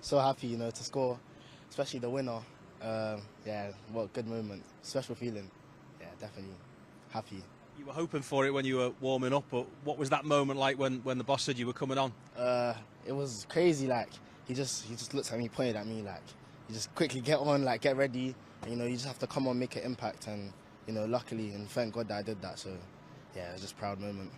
so happy, to score, especially the winner. Yeah, what a good moment, special feeling. Yeah, definitely happy. You were hoping for it when you were warming up, but what was that moment like when the boss said you were coming on? It was crazy. Like he just looked at me, pointed at me, like you just quickly get on, like get ready, and you just have to come on, make an impact, and luckily and thank God that I did that. So yeah, it was just a proud moment.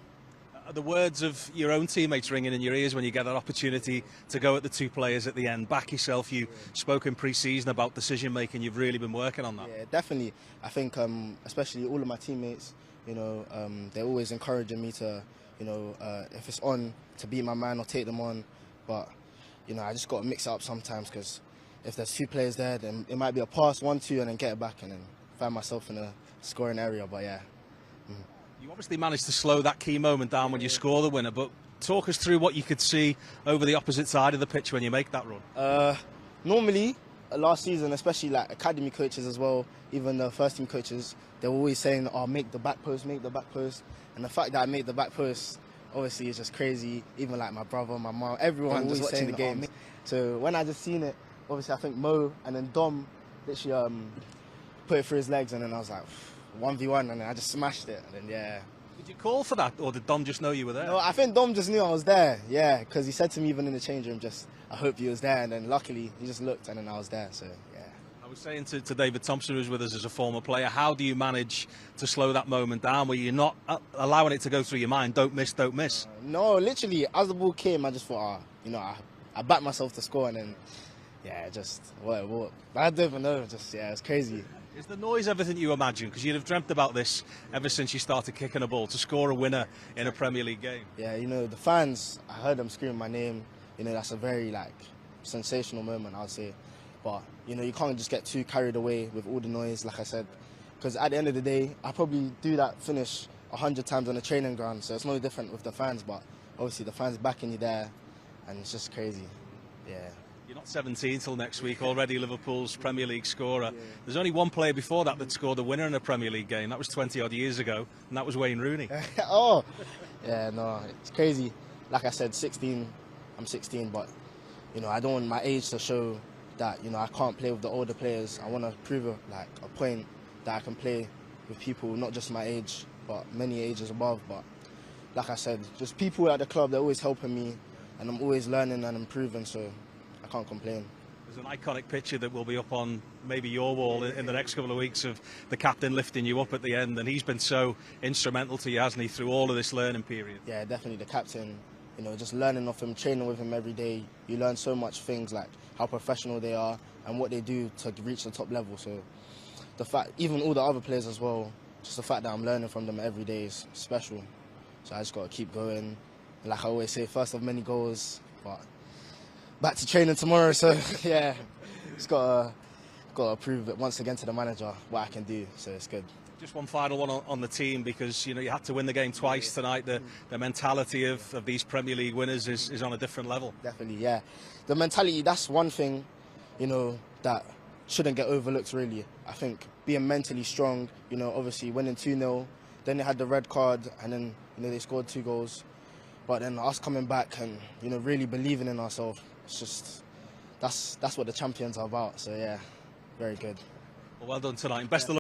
Are the words of your own teammates ringing in your ears when you get that opportunity to go at the two players at the end? Back yourself. You spoke in pre-season about decision making. You've really been working on that. Yeah, definitely. I think especially all of my teammates, they're always encouraging me to, if it's on, to beat my man or take them on. But I just got to mix it up sometimes, because if there's two players there, then it might be a pass, 1-2, and then get it back and then find myself in a scoring area. But yeah. You obviously managed to slow that key moment down when you score the winner, but talk us through what you could see over the opposite side of the pitch when you make that run. Normally, last season, especially like academy coaches as well, even the first team coaches, they were always saying, "Oh, make the back post, make the back post." And the fact that I made the back post, obviously, is just crazy. Even like my brother, my mom, everyone was watching the game. So when I just seen it, obviously I think Mo and then Dom literally put it through his legs, and then I was like 1v1, and then I just smashed it. And then yeah. Did you call for that, or did Dom just know you were there? No, I think Dom just knew I was there. Yeah, because he said to me even in the change room, just I hope you was there. And then luckily he just looked, and then I was there. So yeah. I was saying to David Thompson, who's with us as a former player, how do you manage to slow that moment down where you're not allowing it to go through your mind? Don't miss, don't miss. No, literally, as the ball came, I just thought, I backed myself to score, and then yeah, just what I don't even know. Just yeah, it's crazy. Is the noise everything you imagine? Because you'd have dreamt about this ever since you started kicking a ball, to score a winner in a Premier League game. Yeah, the fans, I heard them screaming my name. That's a very sensational moment, I would say. But you can't just get too carried away with all the noise, like I said, because at the end of the day, I probably do that finish 100 times on a training ground, so it's no different with the fans. But obviously the fans backing you there, and it's just crazy. Yeah. You're not 17 till next week, already Liverpool's Premier League scorer. Yeah. There's only one player before that scored a winner in a Premier League game. That was 20-odd years ago, and that was Wayne Rooney. Oh, yeah, no, it's crazy. Like I said, 16, I'm 16, but, I don't want my age to show that, I can't play with the older players. I want to prove a point that I can play with people, not just my age, but many ages above. But like I said, just people at the club, they're always helping me, and I'm always learning and improving, so I can't complain. There's an iconic picture that will be up on maybe your wall in the next couple of weeks of the captain lifting you up at the end, and he's been so instrumental to you, hasn't he, through all of this learning period? Yeah, definitely the captain. Just learning off him, training with him every day. You learn so much things, like how professional they are and what they do to reach the top level. So the fact, even all the other players as well, just the fact that I'm learning from them every day is special. So I just got to keep going. Like I always say, first of many goals, but back to training tomorrow, so yeah, just got to prove it once again to the manager what I can do, so it's good. Just one final one on the team, because you had to win the game twice tonight. The mentality of these Premier League winners is on a different level. Definitely, yeah. The mentality, that's one thing, that shouldn't get overlooked really. I think being mentally strong, obviously winning 2-0, then they had the red card, and then they scored 2 goals. But then us coming back and really believing in ourselves, it's just that's what the champions are about. So yeah, very good. Well done tonight. Best of luck.